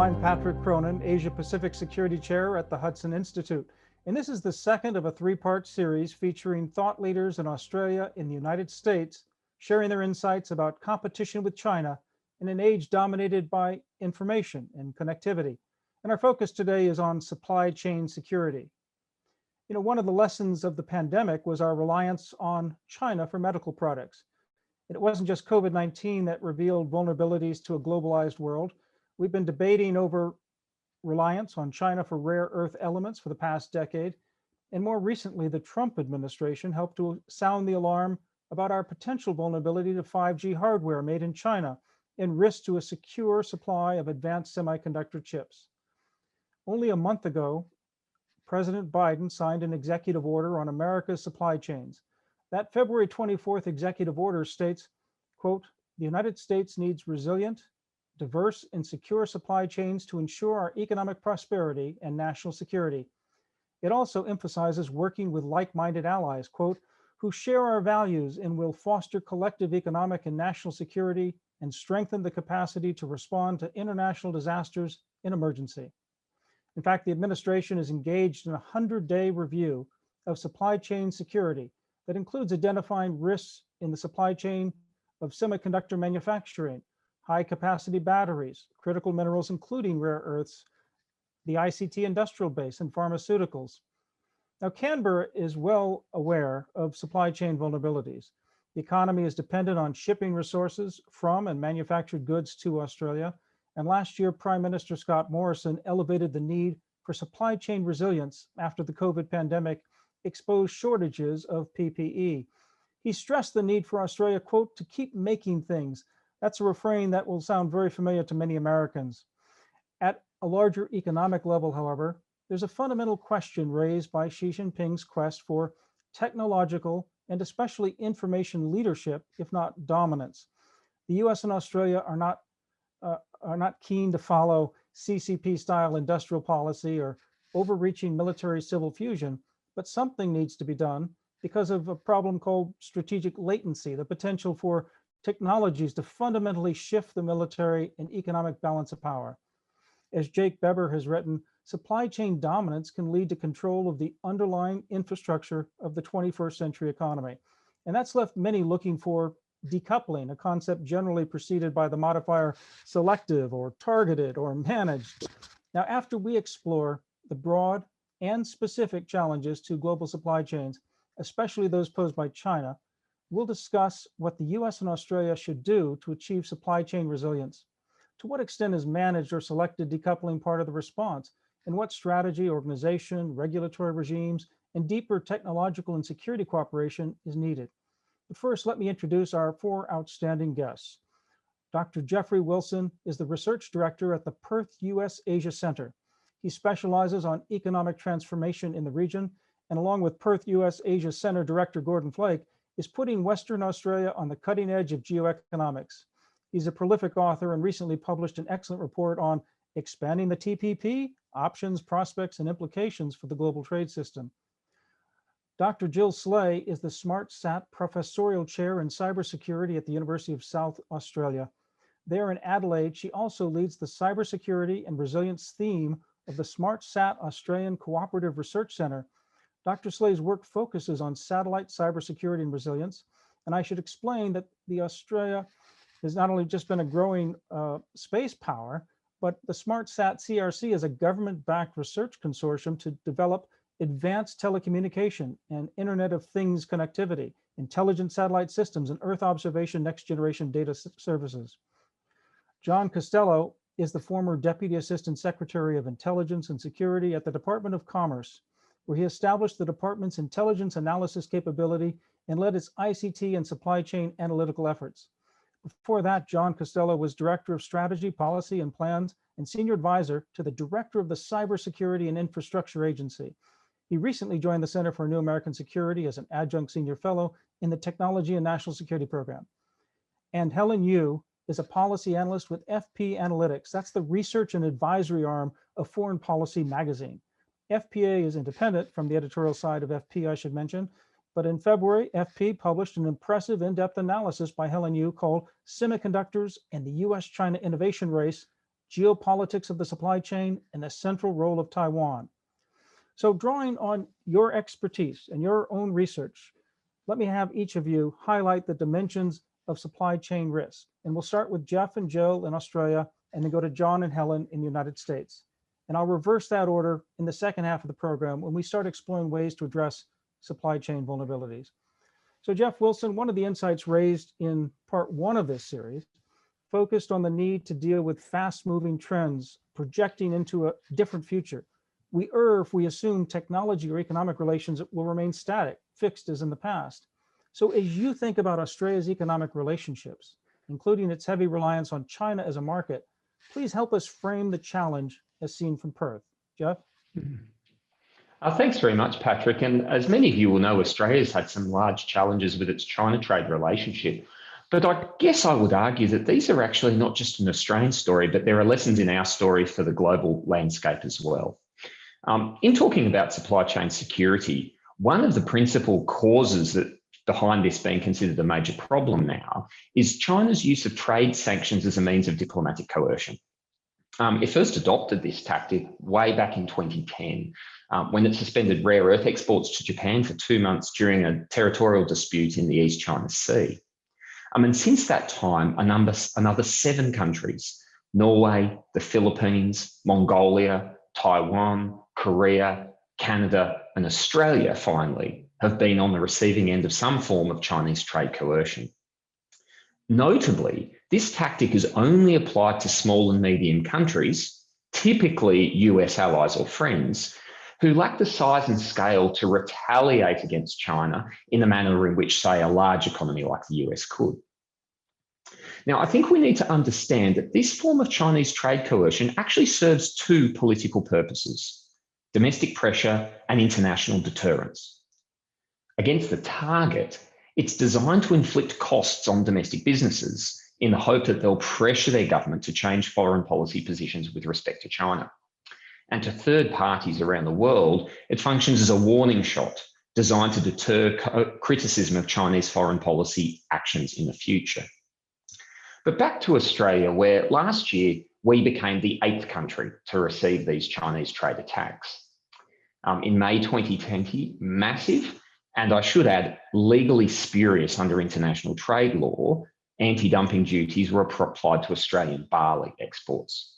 I'm Patrick Cronin, Asia Pacific Security Chair at the Hudson Institute, and this is the second of a three-part series featuring thought leaders in Australia and the United States sharing their insights about competition with China in an age dominated by information and connectivity. And our focus today is on supply chain security. One of the lessons of the pandemic was our reliance on China for medical products. And it wasn't just COVID-19 that revealed vulnerabilities to a globalized world. We've been debating over reliance on China for rare earth elements for the past decade. And more recently, the Trump administration helped to sound the alarm about our potential vulnerability to 5G hardware made in China and risk to a secure supply of advanced semiconductor chips. Only a month ago, President Biden signed an executive order on America's supply chains. That February 24th executive order states, quote, "The United States needs resilient, diverse, and secure supply chains to ensure our economic prosperity and national security." It also emphasizes working with like-minded allies, quote, "who share our values and will foster collective economic and national security and strengthen the capacity to respond to international disasters in emergency." In fact, the administration is engaged in a 100-day review of supply chain security that includes identifying risks in the supply chain of semiconductor manufacturing, high-capacity batteries, critical minerals, including rare earths, the ICT industrial base, and pharmaceuticals. Now, Canberra is well aware of supply chain vulnerabilities. The economy is dependent on shipping resources from and manufactured goods to Australia. And last year, Prime Minister Scott Morrison elevated the need for supply chain resilience after the COVID pandemic exposed shortages of PPE. He stressed the need for Australia, quote, "to keep making things." That's a refrain that will sound very familiar to many Americans. At a larger economic level, however, there's a fundamental question raised by Xi Jinping's quest for technological and especially information leadership, if not dominance. The US and Australia are not keen to follow CCP-style industrial policy or overreaching military-civil fusion, but something needs to be done because of a problem called strategic latency, the potential for technologies to fundamentally shift the military and economic balance of power. As Jake Beber has written, supply chain dominance can lead to control of the underlying infrastructure of the 21st century economy. And that's left many looking for decoupling, a concept generally preceded by the modifier selective or targeted or managed. Now, after we explore the broad and specific challenges to global supply chains, especially those posed by China, we'll discuss what the US and Australia should do to achieve supply chain resilience. To what extent is managed or selected decoupling part of the response? And what strategy, organization, regulatory regimes, and deeper technological and security cooperation is needed? But first, let me introduce our four outstanding guests. Dr. Jeffrey Wilson is the research director at the Perth U.S. Asia Center. He specializes on economic transformation in the region, and along with Perth U.S. Asia Center Director Gordon Flake, is putting Western Australia on the cutting edge of geoeconomics. He's a prolific author and recently published an excellent report on expanding the TPP, options, prospects, and implications for the global trade system. Dr. Jill Slay is the SmartSat Professorial Chair in Cybersecurity at the University of South Australia. There in Adelaide, she also leads the Cybersecurity and Resilience theme of the SmartSat Australian Cooperative Research Centre. Dr. Slay's work focuses on satellite cybersecurity and resilience, and I should explain that the Australia has not only just been a growing space power, but the SmartSat CRC is a government-backed research consortium to develop advanced telecommunication and Internet of Things connectivity, intelligent satellite systems, and Earth observation next-generation data services. John Costello is the former Deputy Assistant Secretary of Intelligence and Security at the Department of Commerce, where he established the department's intelligence analysis capability and led its ICT and supply chain analytical efforts. Before that, John Costello was Director of Strategy, Policy, and Plans and Senior Advisor to the Director of the Cybersecurity and Infrastructure Agency. He recently joined the Center for New American Security as an Adjunct Senior Fellow in the Technology and National Security Program. And Helen You is a policy analyst with FP Analytics. That's the research and advisory arm of Foreign Policy magazine. FPA is independent from the editorial side of FP, I should mention, but in February, FP published an impressive in-depth analysis by Helen You called Semiconductors and the U.S.-China Innovation Race, geopolitics of the supply chain, and the central role of Taiwan. So drawing on your expertise and your own research, let me have each of you highlight the dimensions of supply chain risk. And we'll start with Jeff and Jill in Australia, and then go to John and Helen in the United States. And I'll reverse that order in the second half of the program when we start exploring ways to address supply chain vulnerabilities. So Jeff Wilson, one of the insights raised in part one of this series focused on the need to deal with fast-moving trends projecting into a different future. We err if we assume technology or economic relations will remain static, fixed as in the past. So as you think about Australia's economic relationships, including its heavy reliance on China as a market, please help us frame the challenge as seen from Perth. Jeff? Thanks very much, Patrick. And as many of you will know, Australia's had some large challenges with its China trade relationship. But I guess I would argue that these are actually not just an Australian story, but there are lessons in our story for the global landscape as well. In talking about supply chain security, one of the principal causes that behind this being considered a major problem now is China's use of trade sanctions as a means of diplomatic coercion. It first adopted this tactic way back in 2010 when it suspended rare earth exports to Japan for 2 months during a territorial dispute in the East China Sea. And since that time, another 7 countries, Norway, the Philippines, Mongolia, Taiwan, Korea, Canada, and Australia, finally, have been on the receiving end of some form of Chinese trade coercion. Notably, this tactic is only applied to small and medium countries, typically US allies or friends, who lack the size and scale to retaliate against China in the manner in which, say, a large economy like the US could. Now, I think we need to understand that this form of Chinese trade coercion actually serves 2 political purposes: domestic pressure and international deterrence. Against the target, it's designed to inflict costs on domestic businesses in the hope that they'll pressure their government to change foreign policy positions with respect to China. And to third parties around the world, it functions as a warning shot designed to deter criticism of Chinese foreign policy actions in the future. But back to Australia, where last year we became the 8th country to receive these Chinese trade attacks. In May 2020, massive, and I should add, legally spurious under international trade law, anti-dumping duties were applied to Australian barley exports.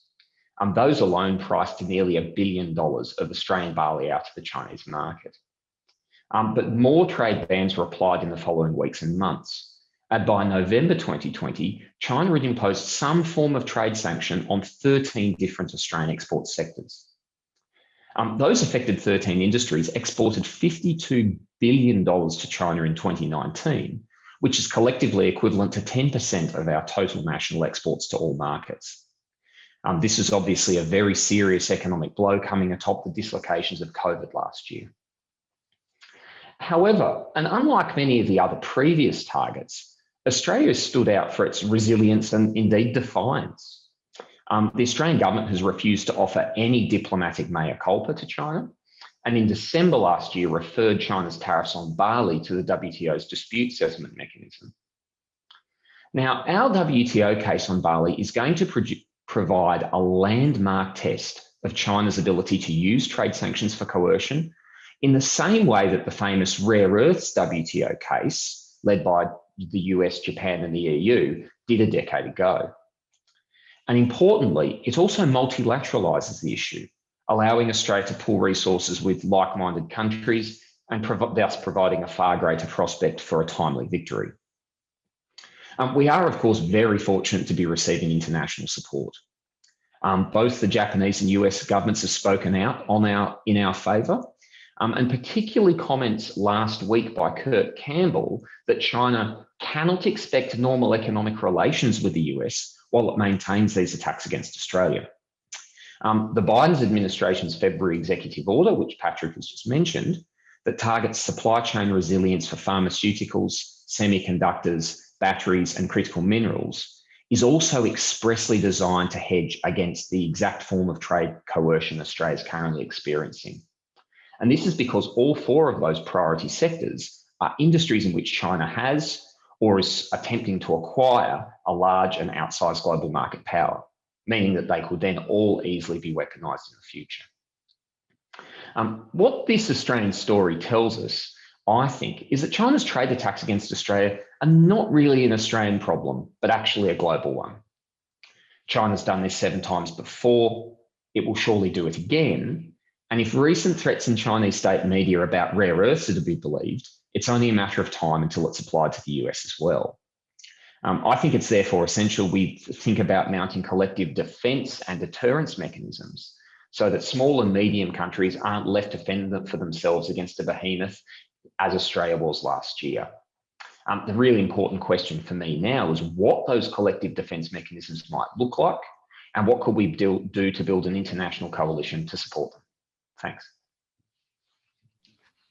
Those alone priced nearly $1 billion of Australian barley out to the Chinese market. But more trade bans were applied in the following weeks and months. And by November 2020, China had imposed some form of trade sanction on 13 different Australian export sectors. Those affected 13 industries exported $52 billion to China in 2019, which is collectively equivalent to 10% of our total national exports to all markets. This is obviously a very serious economic blow coming atop the dislocations of COVID last year. However, and unlike many of the other previous targets, Australia stood out for its resilience and indeed defiance. The Australian government has refused to offer any diplomatic mea culpa to China, and in December last year referred China's tariffs on barley to the WTO's dispute settlement mechanism. Now, our WTO case on barley is going to provide a landmark test of China's ability to use trade sanctions for coercion in the same way that the famous rare earths WTO case, led by the US, Japan, and the EU, did a decade ago. And importantly, it also multilateralises the issue, allowing Australia to pool resources with like-minded countries and thus providing a far greater prospect for a timely victory. We are, of course, very fortunate to be receiving international support. Both the Japanese and US governments have spoken out in our favour, and particularly comments last week by Kurt Campbell that China cannot expect normal economic relations with the US while it maintains these attacks against Australia. The Biden administration's February executive order, which Patrick has just mentioned, that targets supply chain resilience for pharmaceuticals, semiconductors, batteries, and critical minerals, is also expressly designed to hedge against the exact form of trade coercion Australia is currently experiencing. And this is because all 4 of those priority sectors are industries in which China has or is attempting to acquire a large and outsized global market power, meaning that they could then all easily be weaponised in the future. What this Australian story tells us, I think, is that China's trade attacks against Australia are not really an Australian problem, but actually a global one. China's done this 7 times before. It will surely do it again. And if recent threats in Chinese state media about rare earths are to be believed, it's only a matter of time until it's applied to the US as well. I think it's therefore essential we think about mounting collective defence and deterrence mechanisms so that small and medium countries aren't left to fend for themselves against a behemoth as Australia was last year. The really important question for me now is what those collective defence mechanisms might look like and what could we do to build an international coalition to support them. Thanks.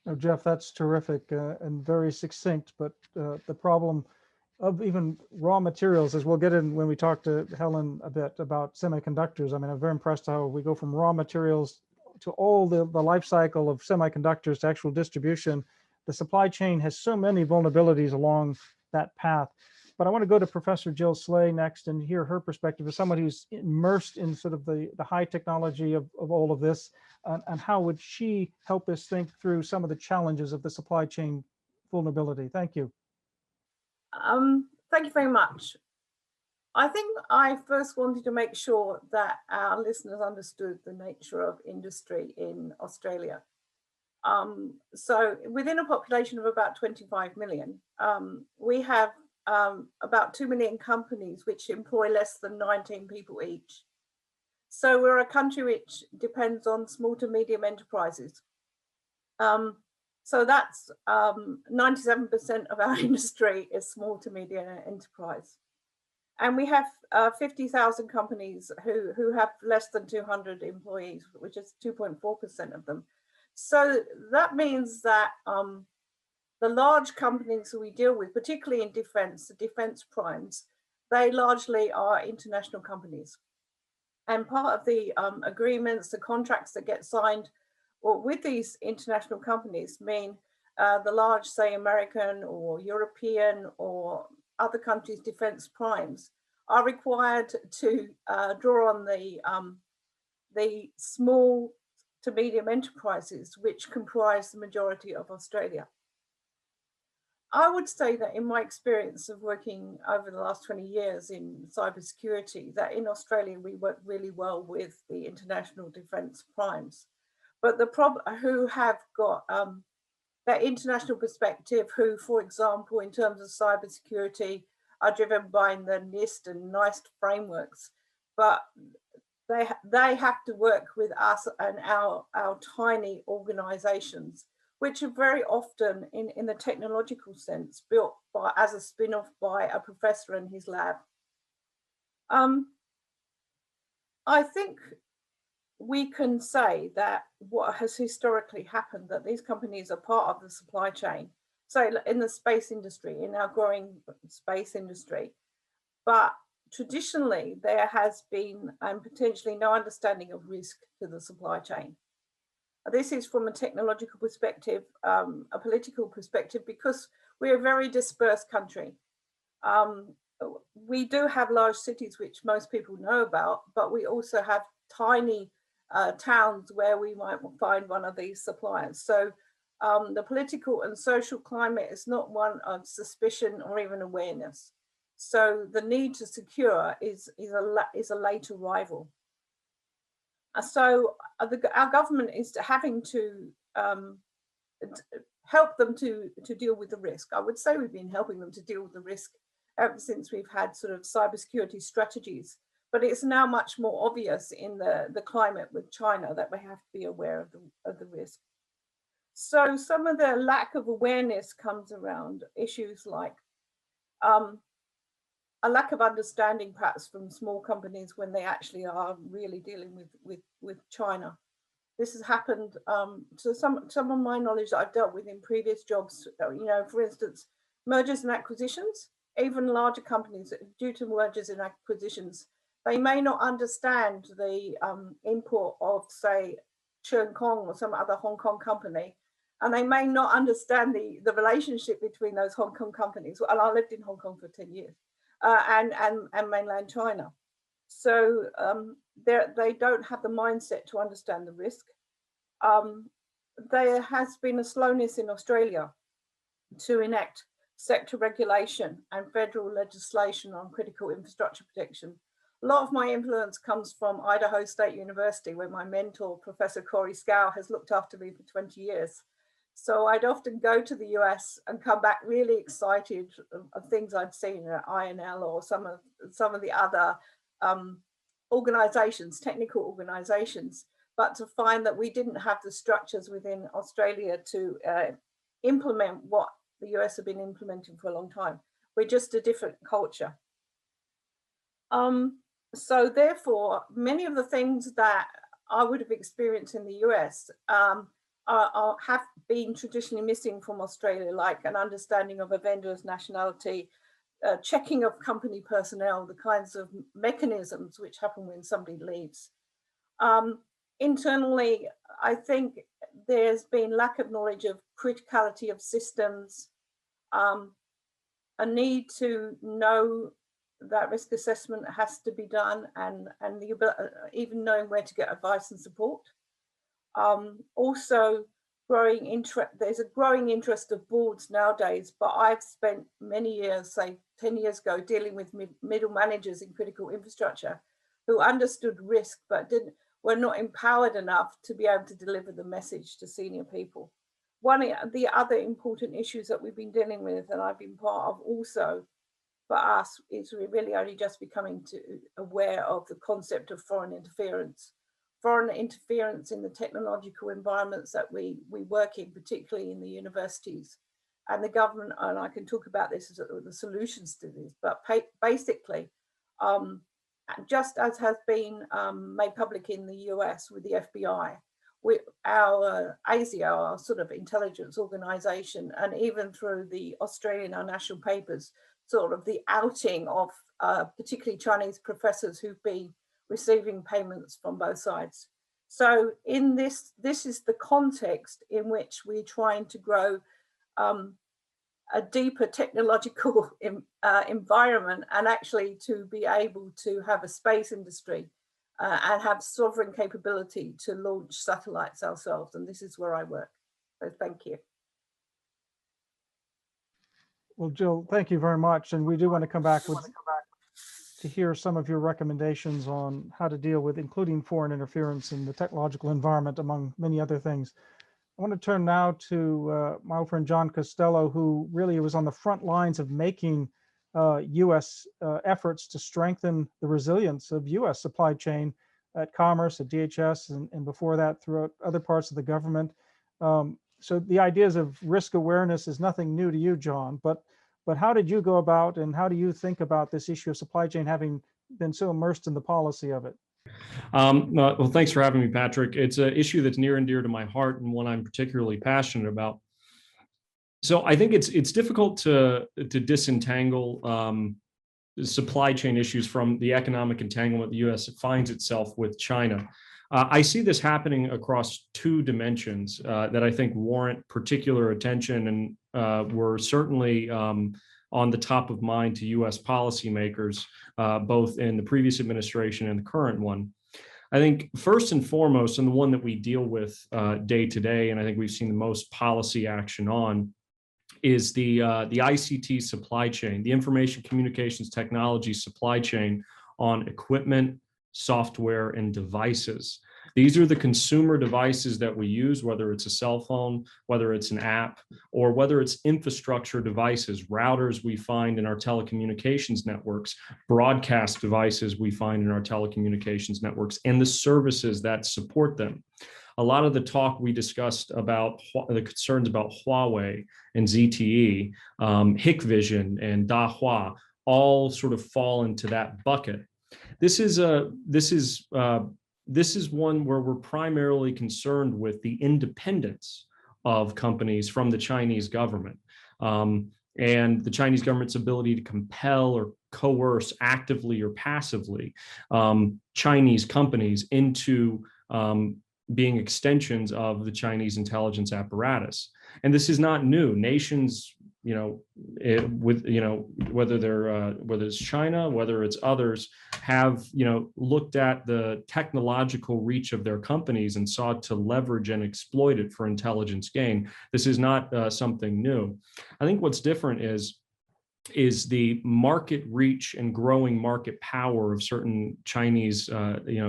Oh, Jeff, that's terrific and very succinct, but the problem of even raw materials, as we'll get in when we talk to Helen a bit about semiconductors. I mean, I'm very impressed how we go from raw materials to all the life cycle of semiconductors to actual distribution. The supply chain has so many vulnerabilities along that path. But I want to go to Professor Jill Slay next and hear her perspective as someone who's immersed in sort of the high technology of all of this, and how would she help us think through some of the challenges of the supply chain vulnerability? Thank you. Thank you very much. I think I first wanted to make sure that our listeners understood the nature of industry in Australia. So within a population of about 25 million, we have about 2 million companies which employ less than 19 people each. So we're a country which depends on small to medium enterprises. So that's 97% of our industry is small to medium enterprise. And we have 50,000 companies who have less than 200 employees, which is 2.4% of them. So that means that the large companies who we deal with, particularly in defense, the defense primes, they largely are international companies. And part of the agreements, the contracts that get signed with these international companies mean the large, say, American or European or other countries' defense primes are required to draw on the small to medium enterprises, which comprise the majority of Australia. I would say that in my experience of working over the last 20 years in cybersecurity, that in Australia, we work really well with the international defense primes. But the problem who have got that international perspective, who, for example, in terms of cybersecurity, are driven by the NIST and NIST frameworks, but they have to work with us and our tiny organizations, which are very often in the technological sense built as a spin-off by a professor in his lab. I think we can say that what has historically happened, that these companies are part of the supply chain. So in the space industry, in our growing space industry, but traditionally there has been potentially no understanding of risk to the supply chain. This is from a technological perspective, a political perspective, because we're a very dispersed country. We do have large cities, which most people know about, but we also have tiny towns where we might find one of these suppliers. So the political and social climate is not one of suspicion or even awareness. So the need to secure is a late arrival. So our government is having to help them to deal with the risk. I would say we've been helping them to deal with the risk ever since we've had sort of cybersecurity strategies, but it's now much more obvious in the climate with China that we have to be aware of the risk. So some of the lack of awareness comes around issues like a lack of understanding perhaps from small companies when they actually are really dealing with China. This has happened to some of my knowledge that I've dealt with in previous jobs, you know, for instance, mergers and acquisitions, even larger companies due to mergers and acquisitions, they may not understand the import of, say, Cheung Kong or some other Hong Kong company, and they may not understand the relationship between those Hong Kong companies. Well, I lived in Hong Kong for 10 years. And mainland China. So they don't have the mindset to understand the risk. There has been a slowness in Australia to enact sector regulation and federal legislation on critical infrastructure protection. A lot of my influence comes from Idaho State University, where my mentor, Professor Corey Scow, has looked after me for 20 years. So I'd often go to the US and come back really excited of things I'd seen at INL or some of the other organizations, technical organizations, but to find that we didn't have the structures within Australia to implement what the US have been implementing for a long time. We're just a different culture. So therefore, many of the things that I would have experienced in the US have been traditionally missing from Australia, like an understanding of a vendor's nationality, checking of company personnel, the kinds of mechanisms which happen when somebody leaves. Internally, I think there's been lack of knowledge of criticality of systems, a need to know that risk assessment has to be done, and even knowing where to get advice and support. Also, there's a growing interest of boards nowadays, but I've spent many years, say 10 years ago, dealing with middle managers in critical infrastructure who understood risk but were not empowered enough to be able to deliver the message to senior people. One of the other important issues that we've been dealing with, and I've been part of also for us, is we're really only just becoming aware of the concept of foreign interference. Foreign interference in the technological environments that we work in, particularly in the universities and the government, and I can talk about this as the solutions to this, but basically, just as has been made public in the US with the FBI, our ASIO, our sort of intelligence organization, and even through the Australian, our national papers, sort of the outing of particularly Chinese professors who've been receiving payments from both sides. So in this is the context in which we're trying to grow a deeper technological environment, and actually to be able to have a space industry and have sovereign capability to launch satellites ourselves. And this is where I work. So thank you. Well, Jill, thank you very much. And we do want to come back to hear some of your recommendations on how to deal with including foreign interference in the technological environment, among many other things. I want to turn now to my old friend John Costello, who really was on the front lines of making US efforts to strengthen the resilience of US supply chain at Commerce, at DHS, and before that throughout other parts of the government. So the ideas of risk awareness is nothing new to you, John, but how did you go about, and how do you think about this issue of supply chain, having been so immersed in the policy of it? Well, thanks for having me, Patrick. It's an issue that's near and dear to my heart, and one I'm particularly passionate about. So I think it's difficult to disentangle supply chain issues from the economic entanglement the U.S. finds itself with China. I see this happening across two dimensions that I think warrant particular attention, and were certainly on the top of mind to US policymakers, both in the previous administration and the current one. I think first and foremost, and the one that we deal with day to day, and I think we've seen the most policy action on, is the ICT supply chain, the information communications technology supply chain on equipment, software, and devices. These are the consumer devices that we use, whether it's a cell phone, whether it's an app, or whether it's infrastructure devices, routers we find in our telecommunications networks, broadcast devices we find in our telecommunications networks, and the services that support them. A lot of the talk we discussed about the concerns about Huawei and ZTE, Hikvision and Dahua, all sort of fall into that bucket. This is one where we're primarily concerned with the independence of companies from the Chinese government, and the Chinese government's ability to compel or coerce actively or passively Chinese companies into being extensions of the Chinese intelligence apparatus. And this is not new. Nations whether it's China, whether it's others, have looked at the technological reach of their companies and sought to leverage and exploit it for intelligence gain. This is not something new. I think what's different is the market reach and growing market power of certain Chinese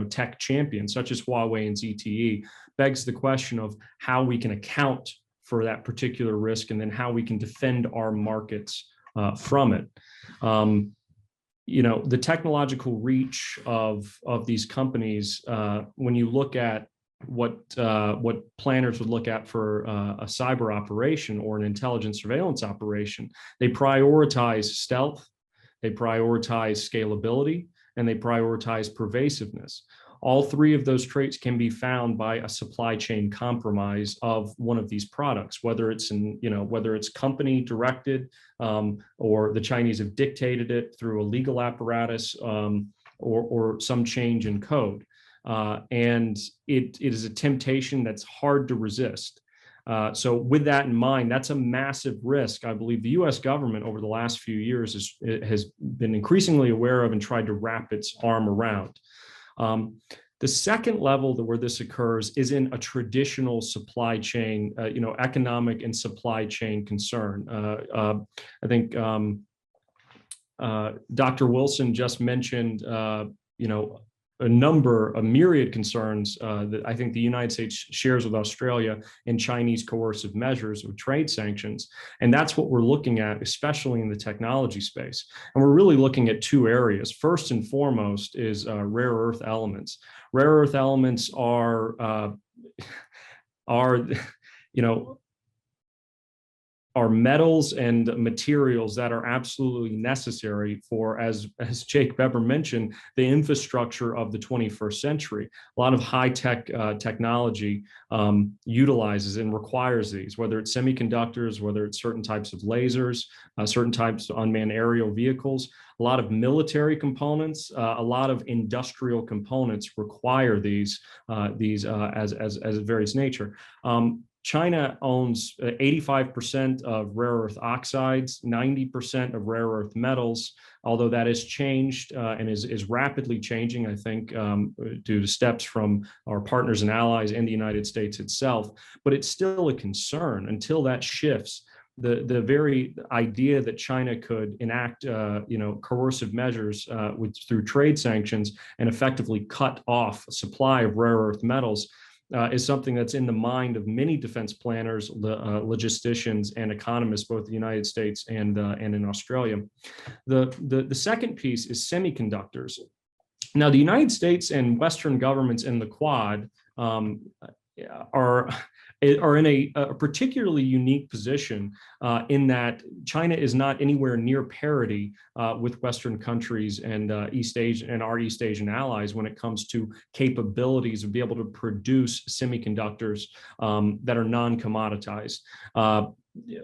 tech champions such as Huawei and ZTE begs the question of how we can account for that particular risk and then how we can defend our markets from it. The technological reach of these companies, when you look at what planners would look at for a cyber operation or an intelligence surveillance operation, they prioritize stealth, they prioritize scalability, and they prioritize pervasiveness. All three of those traits can be found by a supply chain compromise of one of these products, whether it's company directed or the Chinese have dictated it through a legal apparatus or some change in code. And it is a temptation that's hard to resist. So with that in mind, that's a massive risk. I believe the U.S. government over the last few years has been increasingly aware of and tried to wrap its arm around. The second level where this occurs is in a traditional supply chain, economic and supply chain concern. I think Dr. Wilson just mentioned, a myriad concerns that I think the United States shares with Australia in Chinese coercive measures or trade sanctions. And that's what we're looking at, especially in the technology space. And we're really looking at two areas. First and foremost is rare earth elements. Rare earth elements are metals and materials that are absolutely necessary for, as Jake Beber mentioned, the infrastructure of the 21st century. A lot of high-tech technology utilizes and requires these, whether it's semiconductors, whether it's certain types of lasers, certain types of unmanned aerial vehicles. A lot of military components, a lot of industrial components require these as various nature. China owns 85% of rare earth oxides, 90% of rare earth metals, although that has changed and is rapidly changing, I think, due to steps from our partners and allies and the United States itself. But it's still a concern until that shifts. The very idea that China could enact coercive measures through trade sanctions and effectively cut off a supply of rare earth metals is something that's in the mind of many defense planners, logisticians, and economists, both in the United States and in Australia. The second piece is semiconductors. Now, the United States and Western governments in the Quad are in a particularly unique position in that China is not anywhere near parity with Western countries and East Asia and our East Asian allies when it comes to capabilities of be able to produce semiconductors that are non-commoditized.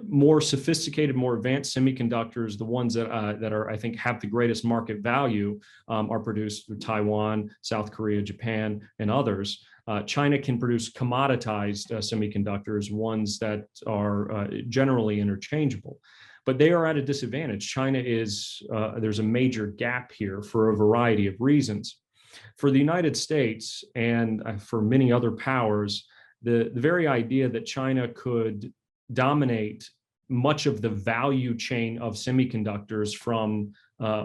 More sophisticated, more advanced semiconductors, the ones that are, I think, have the greatest market value, are produced through Taiwan, South Korea, Japan, and others. China can produce commoditized semiconductors, ones that are generally interchangeable, but they are at a disadvantage. China is, there's a major gap here for a variety of reasons. For the United States and for many other powers, the very idea that China could dominate much of the value chain of semiconductors from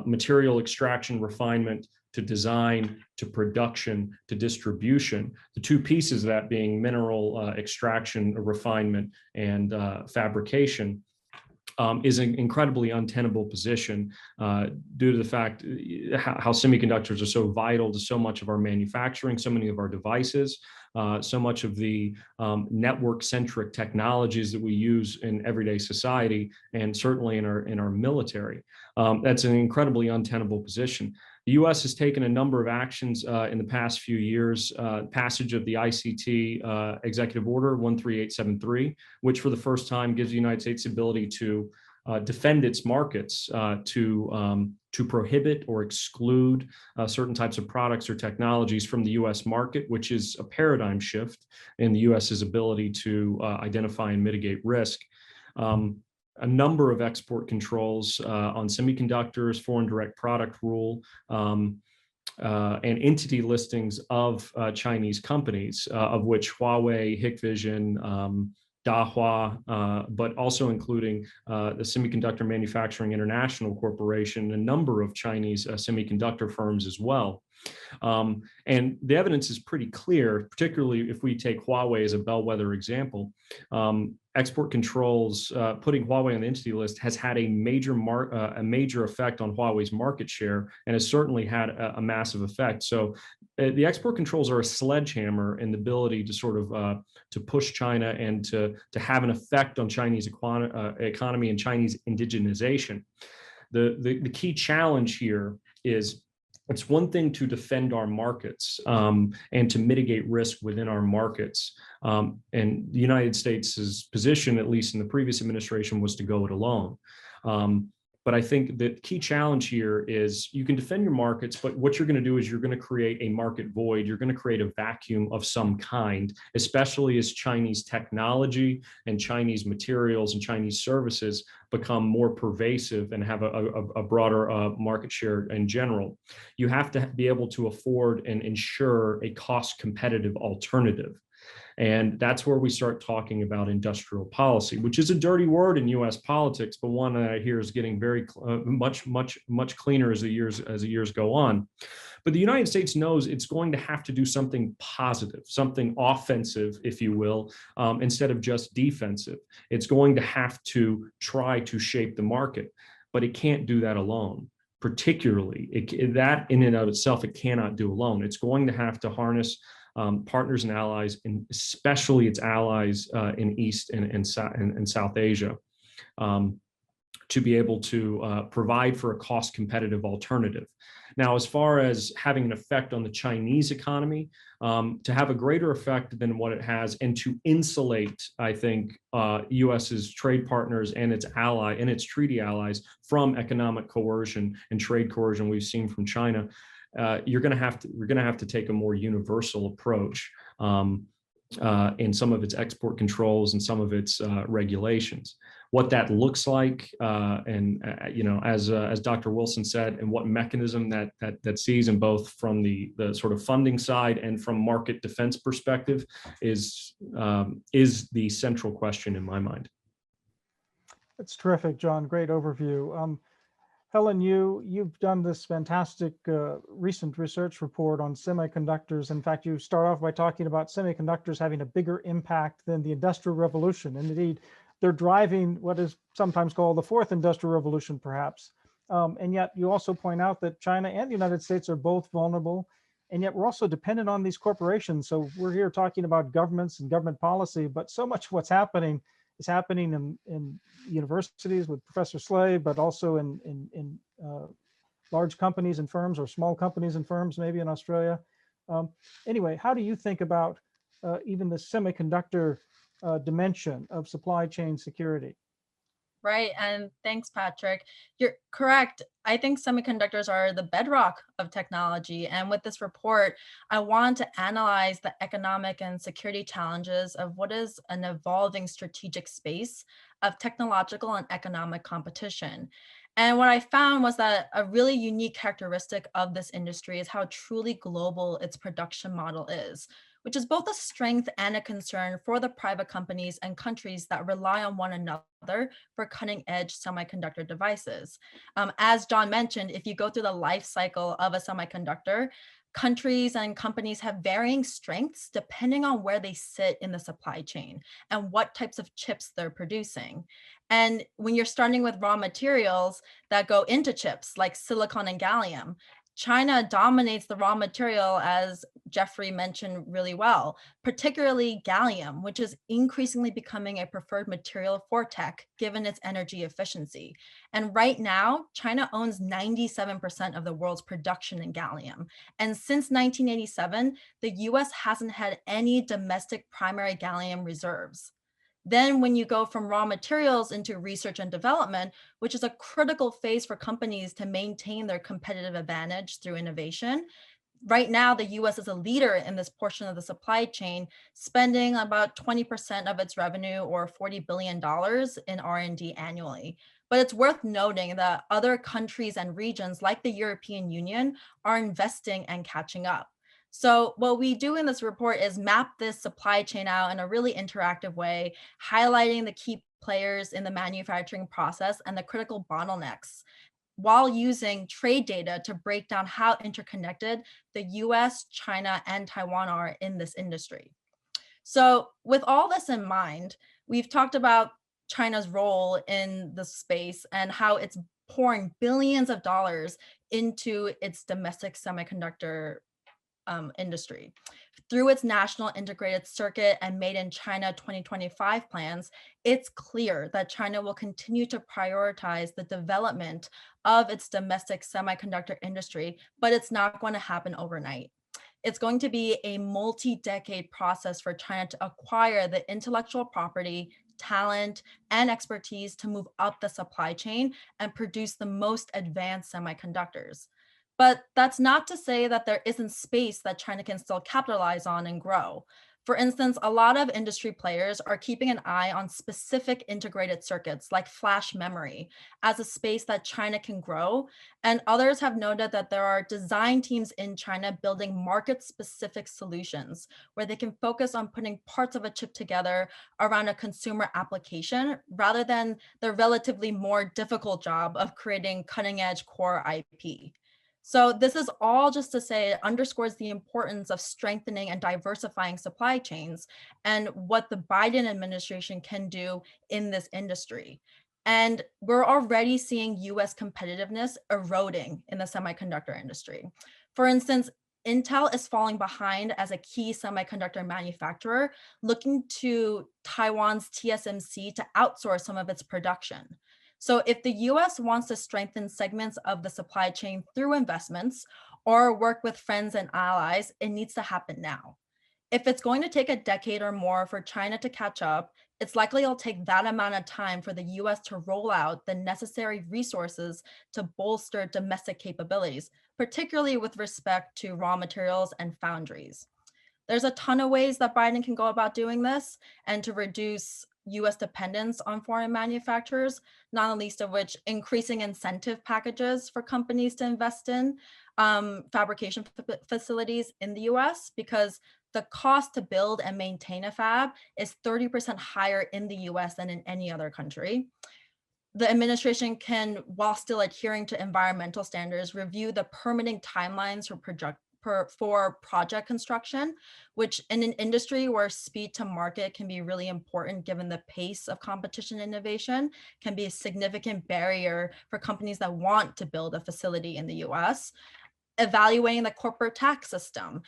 material extraction, refinement, to design, to production, to distribution, the two pieces of that being mineral extraction, refinement, and fabrication, is an incredibly untenable position due to the fact how semiconductors are so vital to so much of our manufacturing, so many of our devices, so much of the network-centric technologies that we use in everyday society, and certainly in our military. That's an incredibly untenable position. The U.S. has taken a number of actions in the past few years, passage of the ICT Executive Order 13873, which for the first time gives the United States the ability to defend its markets, to prohibit or exclude certain types of products or technologies from the U.S. market, which is a paradigm shift in the U.S.'s ability to identify and mitigate risk. a number of export controls on semiconductors, foreign direct product rule, and entity listings of Chinese companies, of which Huawei, Hikvision, Dahua, but also including the Semiconductor Manufacturing International Corporation, a number of Chinese semiconductor firms as well. And the evidence is pretty clear, particularly if we take Huawei as a bellwether example. Export controls, putting Huawei on the entity list has had a major effect on Huawei's market share, and has certainly had a massive effect. So the export controls are a sledgehammer in the ability to sort of to push China and to have an effect on Chinese economy and Chinese indigenization. The key challenge here is, it's one thing to defend our markets and to mitigate risk within our markets. And the United States' position, at least in the previous administration, was to go it alone. But I think the key challenge here is, you can defend your markets, but what you're going to do is you're going to create a market void. You're going to create a vacuum of some kind, especially as Chinese technology and Chinese materials and Chinese services become more pervasive and have a broader market share in general. You have to be able to afford and ensure a cost competitive alternative. And that's where we start talking about industrial policy, which is a dirty word in U.S. politics, but one that I hear is getting very much cleaner as the years go on. But the United States knows it's going to have to do something positive, something offensive, if you will, instead of just defensive. It's going to have to try to shape the market, but it can't do that alone. Particularly, that in and of itself, it cannot do alone. It's going to have to harness partners and allies, and especially its allies in East and South Asia, to be able to provide for a cost competitive alternative. Now, as far as having an effect on the Chinese economy, to have a greater effect than what it has, and to insulate, I think, US's trade partners and its treaty allies from economic coercion and trade coercion we've seen from China, we're going to have to take a more universal approach in some of its export controls and some of its regulations. What that looks like, as Dr. Wilson said, and what mechanism that sees, in both from the sort of funding side and from market defense perspective, is the central question in my mind. That's terrific, John. Great overview. Helen You, you've done this fantastic recent research report on semiconductors. In fact, you start off by talking about semiconductors having a bigger impact than the Industrial Revolution. And indeed, they're driving what is sometimes called the fourth Industrial Revolution, perhaps. And yet you also point out that China and the United States are both vulnerable. And yet we're also dependent on these corporations. So we're here talking about governments and government policy, but so much of what's happening is happening in universities with Professor Slay, but also in large companies and firms, or small companies and firms, maybe in Australia. Anyway, how do you think about even the semiconductor dimension of supply chain security? Right. And thanks, Patrick. You're correct. I think semiconductors are the bedrock of technology. And with this report, I want to analyze the economic and security challenges of what is an evolving strategic space of technological and economic competition. And what I found was that a really unique characteristic of this industry is how truly global its production model is, which is both a strength and a concern for the private companies and countries that rely on one another for cutting edge semiconductor devices. As John mentioned, if you go through the life cycle of a semiconductor, countries and companies have varying strengths depending on where they sit in the supply chain and what types of chips they're producing. And when you're starting with raw materials that go into chips like silicon and gallium, China dominates the raw material, as Jeffrey mentioned really well, particularly gallium, which is increasingly becoming a preferred material for tech, given its energy efficiency. And right now, China owns 97% of the world's production in gallium. And since 1987, the US hasn't had any domestic primary gallium reserves. Then when you go from raw materials into research and development, which is a critical phase for companies to maintain their competitive advantage through innovation, Right now, the US is a leader in this portion of the supply chain, spending about 20% of its revenue, or $40 billion in R&D annually. But it's worth noting that other countries and regions like the European Union are investing and catching up. So what we do in this report is map this supply chain out in a really interactive way, highlighting the key players in the manufacturing process and the critical bottlenecks, while using trade data to break down how interconnected the US, China, and Taiwan are in this industry. So with all this in mind, we've talked about China's role in the space and how it's pouring billions of dollars into its domestic semiconductor industry. Through its National Integrated Circuit and Made in China 2025 plans, it's clear that China will continue to prioritize the development of its domestic semiconductor industry, but it's not going to happen overnight. It's going to be a multi-decade process for China to acquire the intellectual property, talent, and expertise to move up the supply chain and produce the most advanced semiconductors. But that's not to say that there isn't space that China can still capitalize on and grow. For instance, a lot of industry players are keeping an eye on specific integrated circuits like flash memory as a space that China can grow. And others have noted that there are design teams in China building market-specific solutions where they can focus on putting parts of a chip together around a consumer application rather than the relatively more difficult job of creating cutting-edge core IP. So this is all just to say it underscores the importance of strengthening and diversifying supply chains and what the Biden administration can do in this industry. And we're already seeing US competitiveness eroding in the semiconductor industry. For instance, Intel is falling behind as a key semiconductor manufacturer, looking to Taiwan's TSMC to outsource some of its production. So if the US wants to strengthen segments of the supply chain through investments or work with friends and allies, it needs to happen now. If it's going to take a decade or more for China to catch up, it's likely it'll take that amount of time for the US to roll out the necessary resources to bolster domestic capabilities, particularly with respect to raw materials and foundries. There's a ton of ways that Biden can go about doing this and to reduce US dependence on foreign manufacturers, not the least of which increasing incentive packages for companies to invest in fabrication facilities in the US, because the cost to build and maintain a fab is 30% higher in the US than in any other country. The administration can, while still adhering to environmental standards, review the permitting timelines for project construction, which in an industry where speed to market can be really important given the pace of competition and innovation, can be a significant barrier for companies that want to build a facility in the US. Evaluating the corporate tax system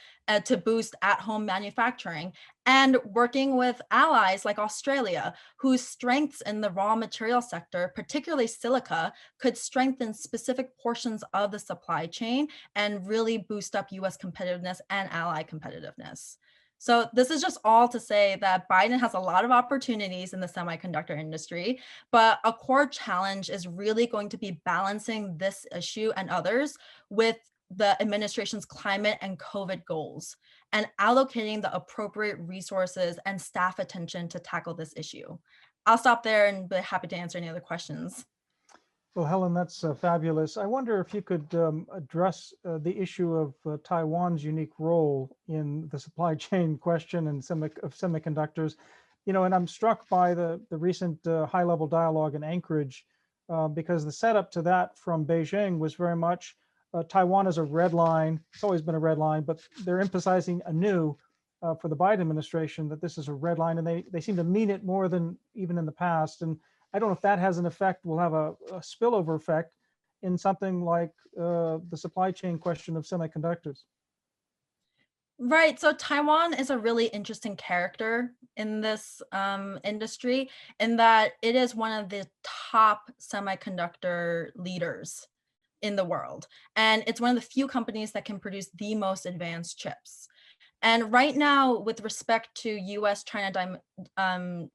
to boost at-home manufacturing, and working with allies like Australia, whose strengths in the raw material sector, particularly silica, could strengthen specific portions of the supply chain and really boost up US competitiveness and ally competitiveness. So this is just all to say that Biden has a lot of opportunities in the semiconductor industry, but a core challenge is really going to be balancing this issue and others with the administration's climate and COVID goals, and allocating the appropriate resources and staff attention to tackle this issue. I'll stop there and be happy to answer any other questions. Well, Helen, that's fabulous. I wonder if you could address the issue of Taiwan's unique role in the supply chain question and of semiconductors. You know, and I'm struck by the recent high-level dialogue in Anchorage because the setup to that from Beijing was very much Taiwan is a red line. It's always been a red line, but they're emphasizing anew for the Biden administration that this is a red line, and they seem to mean it more than even in the past. And I don't know if that has an effect, will have a spillover effect in something like the supply chain question of semiconductors. Right. So Taiwan is a really interesting character in this industry in that it is one of the top semiconductor leaders in the world. And it's one of the few companies that can produce the most advanced chips. And right now, with respect to US-China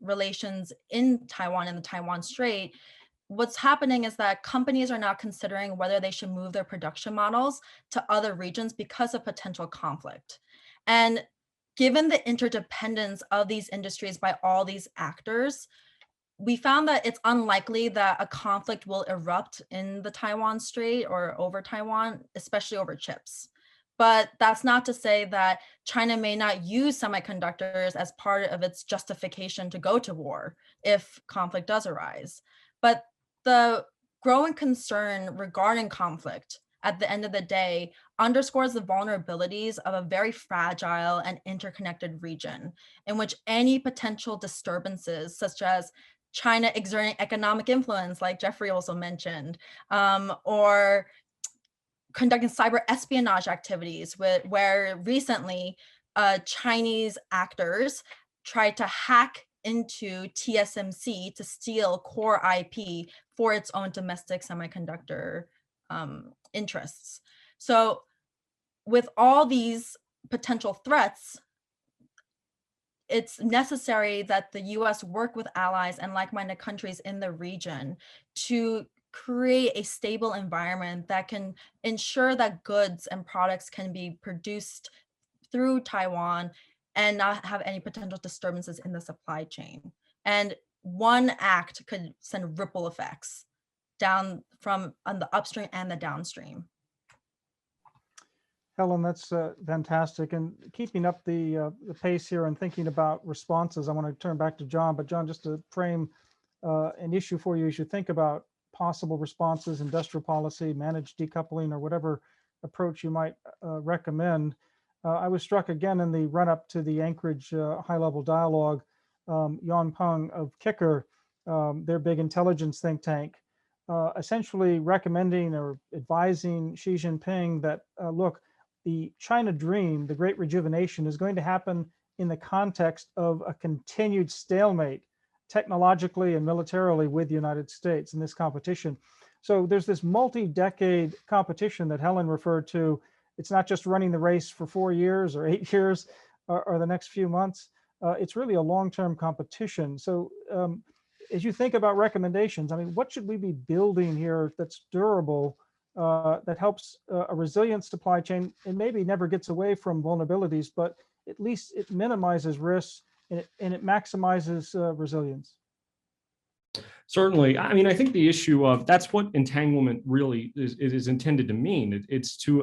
relations in Taiwan and the Taiwan Strait, what's happening is that companies are now considering whether they should move their production models to other regions because of potential conflict. And given the interdependence of these industries by all these actors, we found that it's unlikely that a conflict will erupt in the Taiwan Strait or over Taiwan, especially over chips. But that's not to say that China may not use semiconductors as part of its justification to go to war if conflict does arise. But the growing concern regarding conflict at the end of the day underscores the vulnerabilities of a very fragile and interconnected region in which any potential disturbances, such as China exerting economic influence, like Jeffrey also mentioned, or conducting cyber espionage activities where recently Chinese actors tried to hack into TSMC to steal core IP for its own domestic semiconductor interests. So with all these potential threats, it's necessary that the US work with allies and like-minded countries in the region to create a stable environment that can ensure that goods and products can be produced through Taiwan and not have any potential disturbances in the supply chain. And one act could send ripple effects down from on the upstream and the downstream. Helen, that's fantastic. And keeping up the pace here and thinking about responses, I want to turn back to John. But John, just to frame an issue for you as you think about possible responses, industrial policy, managed decoupling, or whatever approach you might recommend. I was struck again in the run-up to the Anchorage high-level dialogue, Yan Peng of Kicker, their big intelligence think tank, essentially recommending or advising Xi Jinping that, look, the China dream, the great rejuvenation, is going to happen in the context of a continued stalemate technologically and militarily with the United States in this competition. So there's this multi-decade competition that Helen referred to. It's not just running the race for 4 years or 8 years or the next few months. It's really a long-term competition. So as you think about recommendations, I mean, what should we be building here that's durable, that helps a resilient supply chain and maybe never gets away from vulnerabilities, but at least it minimizes risks and it maximizes resilience? Certainly. I mean, I think the issue of that's what entanglement really is intended to mean. It's to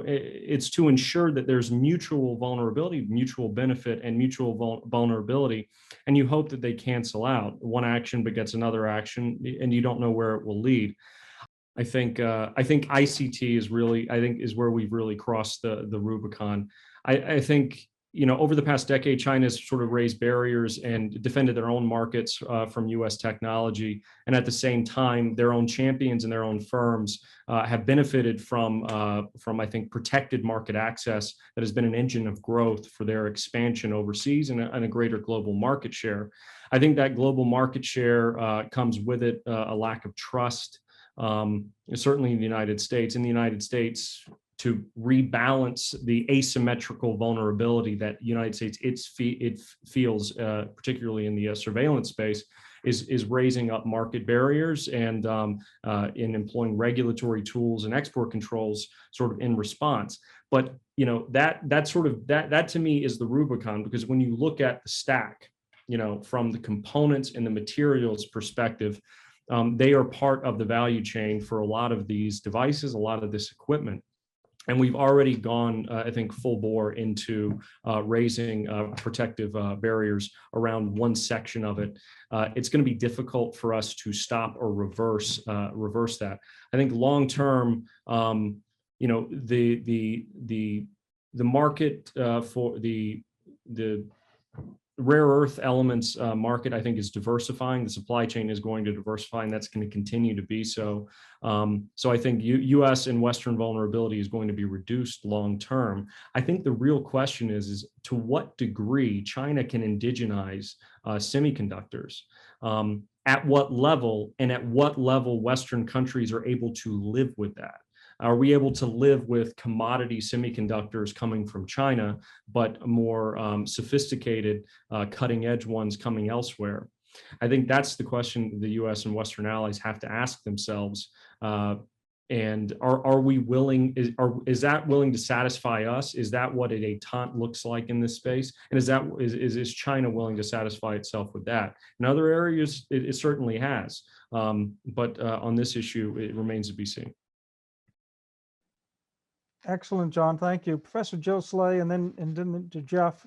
ensure that there's mutual vulnerability, mutual benefit, and mutual vulnerability, and you hope that they cancel out. One action begets another action, and you don't know where it will lead. I think ICT is where we've really crossed the Rubicon. I think, you know, over the past decade, China's sort of raised barriers and defended their own markets from U.S. technology, and at the same time, their own champions and their own firms have benefited from I think protected market access that has been an engine of growth for their expansion overseas and a greater global market share. I think that global market share comes with it a lack of trust. Certainly in the United States. In the United States, to rebalance the asymmetrical vulnerability that the United States it feels, particularly in the surveillance space, is raising up market barriers and in employing regulatory tools and export controls sort of in response. But you know that to me is the Rubicon, because when you look at the stack, you know, from the components and the materials perspective, they are part of the value chain for a lot of these devices, a lot of this equipment. And we've already gone, I think, full bore into raising protective barriers around one section of it. It's going to be difficult for us to stop or reverse that. I think long term, you know, the market for the rare earth elements market, I think, is diversifying. The supply chain is going to diversify, and that's going to continue to be so. So I think U.S. and Western vulnerability is going to be reduced long term. I think the real question is to what degree China can indigenize semiconductors. At what level, and at what level Western countries are able to live with that. Are we able to live with commodity semiconductors coming from China, but more sophisticated, cutting edge ones coming elsewhere? I think that's the question the U.S. and Western allies have to ask themselves. And are we willing? Is that willing to satisfy us? Is that what a détente looks like in this space? And is China willing to satisfy itself with that? In other areas, it certainly has, but on this issue, it remains to be seen. Excellent, John. Thank you, Professor Jill Slay, and then to Jeff.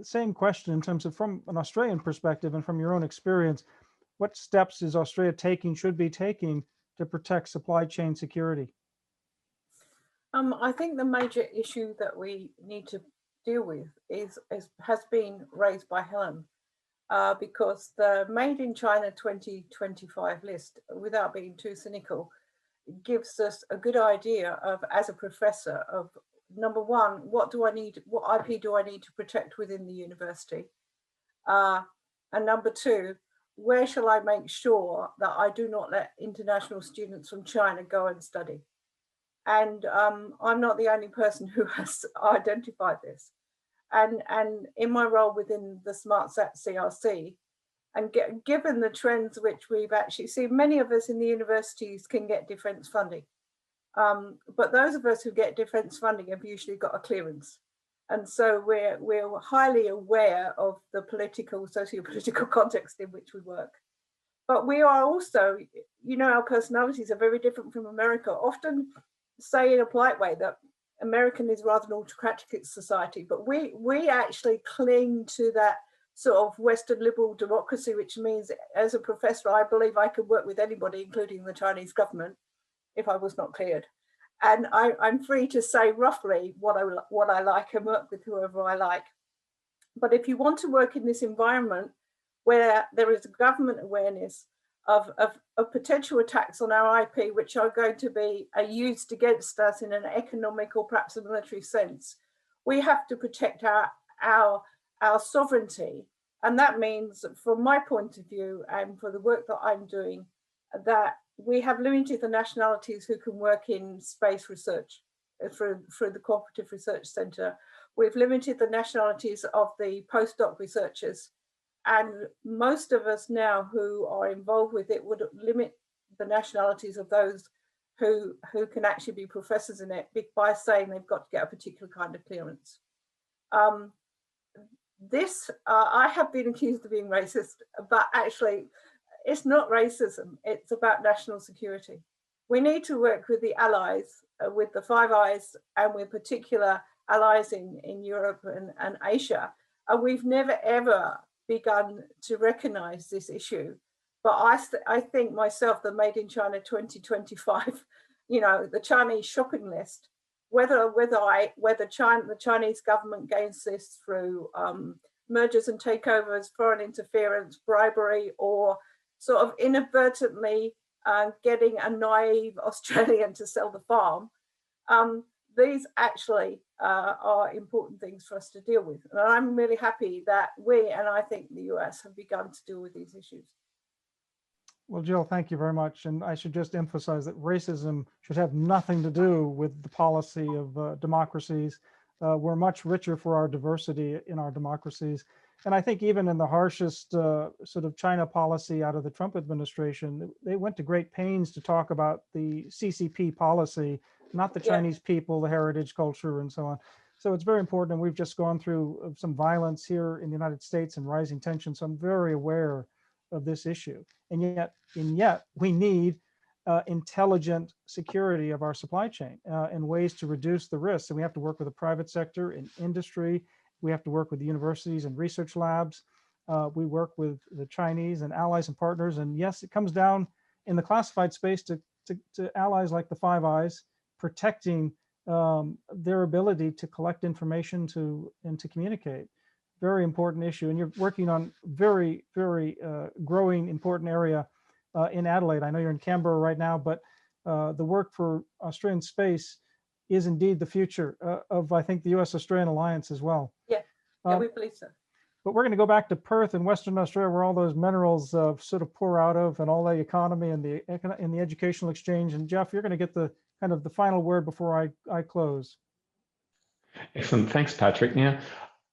Same question in terms of from an Australian perspective and from your own experience, what steps is Australia taking, should be taking, to protect supply chain security? I think the major issue that we need to deal with has been raised by Helen, because the Made in China 2025 list, without being too cynical, gives us a good idea of, as a professor, of number one, what IP do I need to protect within the university? And number two, where shall I make sure that I do not let international students from China go and study? And I'm not the only person who has identified this. And in my role within the SmartSat CRC, and given the trends which we've actually seen, many of us in the universities can get defence funding. But those of us who get defence funding have usually got a clearance. And so we're highly aware of the socio-political context in which we work. But we are also, our personalities are very different from America. Often say in a polite way that American is rather an autocratic society, but we actually cling to that sort of Western liberal democracy, which means as a professor, I believe I could work with anybody, including the Chinese government, if I was not cleared. And I'm free to say roughly what I like and work with whoever I like. But if you want to work in this environment where there is government awareness of potential attacks on our IP, which are going to be used against us in an economic or perhaps a military sense, we have to protect our sovereignty. And that means, from my point of view and for the work that I'm doing, that we have limited the nationalities who can work in space research through the Cooperative Research Centre. We've limited the nationalities of the postdoc researchers. And most of us now who are involved with it would limit the nationalities of those who can actually be professors in it by saying they've got to get a particular kind of clearance. I have been accused of being racist, but actually it's not racism, it's about national security. We need to work with the allies, with the Five Eyes, and with particular allies in Europe and Asia. And we've never ever begun to recognize this issue. But I think myself, the Made in China 2025, the Chinese shopping list, whether the Chinese government gains this through mergers and takeovers, foreign interference, bribery, or sort of inadvertently getting a naive Australian to sell the farm, these actually are important things for us to deal with. And I'm really happy that we, and I think the US, have begun to deal with these issues. Well, Jill, thank you very much. And I should just emphasize that racism should have nothing to do with the policy of democracies. We're much richer for our diversity in our democracies. And I think even in the harshest sort of China policy out of the Trump administration, they went to great pains to talk about the CCP policy, not the Chinese people, the heritage, culture, and so on. So it's very important. And we've just gone through some violence here in the United States and rising tension. So I'm very aware of this issue. And yet we need intelligent security of our supply chain and ways to reduce the risks. And we have to work with the private sector and industry. We have to work with the universities and research labs. We work with the Chinese and allies and partners. And yes, it comes down in the classified space to allies like the Five Eyes, protecting their ability to collect information and to communicate. Very important issue. And you're working on very, very growing important area in Adelaide. I know you're in Canberra right now, but the work for Australian space is indeed the future of, I think, the U.S. Australian alliance as well. Yeah, we believe so. But we're going to go back to Perth in Western Australia, where all those minerals sort of pour out of, and all the economy and the educational exchange. And Jeff, you're going to get the kind of the final word before I close. Excellent. Thanks, Patrick. Now,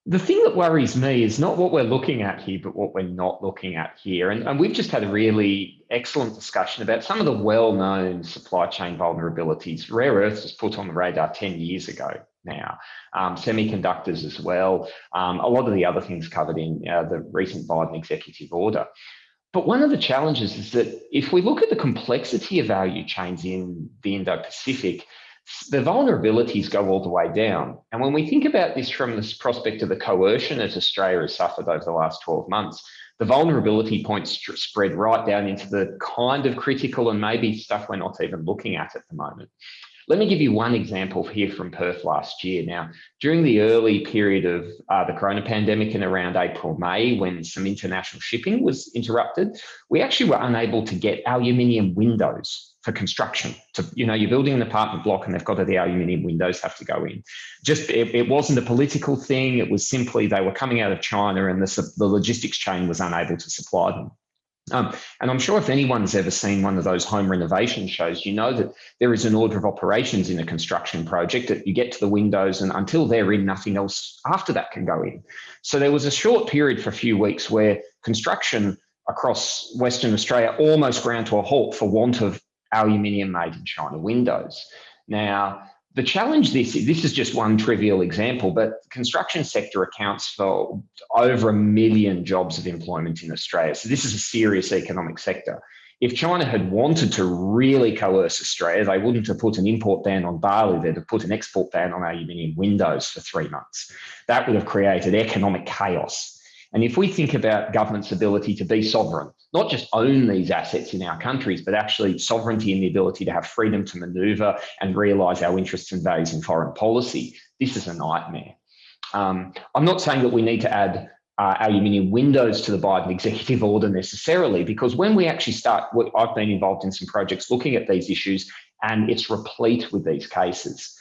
The thing that worries me is not what we're looking at here, but what we're not looking at here. And we've just had a really excellent discussion about some of the well-known supply chain vulnerabilities. Rare earths was put on the radar 10 years ago now. Semiconductors as well. A lot of the other things covered in the recent Biden executive order. But one of the challenges is that if we look at the complexity of value chains in the Indo-Pacific, the vulnerabilities go all the way down. And when we think about this from this prospect of the coercion that Australia has suffered over the last 12 months, the vulnerability points spread right down into the kind of critical and maybe stuff we're not even looking at the moment. Let me give you one example here from Perth last year. Now, during the early period of the Corona pandemic in around April, May, when some international shipping was interrupted, we actually were unable to get aluminium windows for construction. You're building an apartment block and they've got the aluminium windows have to go in. It wasn't a political thing. It was simply they were coming out of China and the logistics chain was unable to supply them. And I'm sure if anyone's ever seen one of those home renovation shows, you know that there is an order of operations in a construction project that you get to the windows and until they're in, nothing else after that can go in. So there was a short period for a few weeks where construction across Western Australia almost ground to a halt for want of aluminium made in China windows. Now, the challenge, this is just one trivial example, but the construction sector accounts for over 1 million jobs of employment in Australia. So this is a serious economic sector. If China had wanted to really coerce Australia, they wouldn't have put an import ban on barley, they'd have put an export ban on aluminium windows for 3 months. That would have created economic chaos. And if we think about government's ability to be sovereign, not just own these assets in our countries, but actually sovereignty and the ability to have freedom to manoeuvre and realise our interests and values in foreign policy, this is a nightmare. I'm not saying that we need to add aluminium windows to the Biden executive order necessarily, because when we actually start, I've been involved in some projects looking at these issues and it's replete with these cases.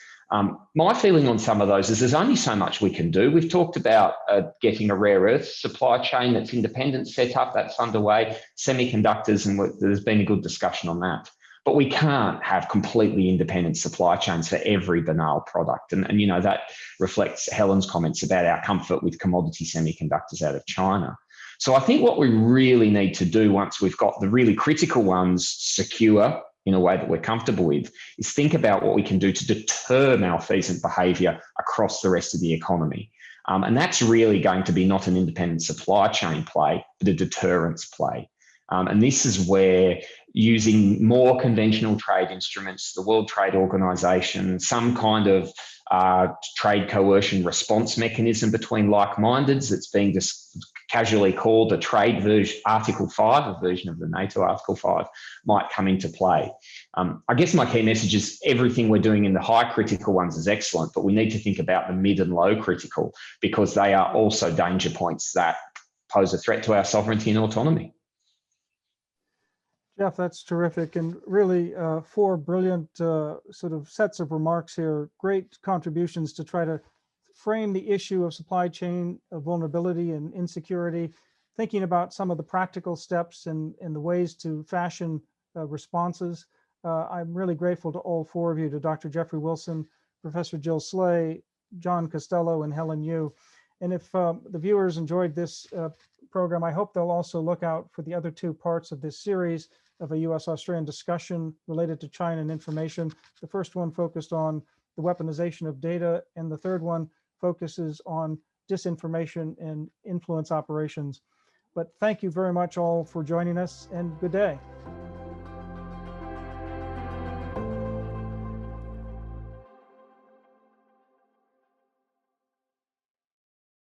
My feeling on some of those is there's only so much we can do. We've talked about getting a rare earth supply chain that's independent set up, that's underway, semiconductors, and there's been a good discussion on that. But we can't have completely independent supply chains for every banal product. And that reflects Helen's comments about our comfort with commodity semiconductors out of China. So I think what we really need to do once we've got the really critical ones secure in a way that we're comfortable with, is think about what we can do to deter malfeasant behaviour across the rest of the economy. And that's really going to be not an independent supply chain play, but a deterrence play. And this is where using more conventional trade instruments, the World Trade Organization, some kind of trade coercion response mechanism between like-mindeds that's being just casually called a trade version, Article 5, a version of the NATO Article 5, might come into play. I guess my key message is everything we're doing in the high critical ones is excellent, but we need to think about the mid and low critical because they are also danger points that pose a threat to our sovereignty and autonomy. Jeff, that's terrific, and really 4 brilliant sort of sets of remarks here, great contributions to try to frame the issue of supply chain vulnerability and insecurity, thinking about some of the practical steps and the ways to fashion responses. I'm really grateful to all 4 of you, to Dr. Jeffrey Wilson, Professor Jill Slay, John Costello, and Helen You. And if the viewers enjoyed this program, I hope they'll also look out for the other 2 parts of this series of a U.S. Australian discussion related to China and information. The first one focused on the weaponization of data, and the third one focuses on disinformation and influence operations. But thank you very much all for joining us, and good day.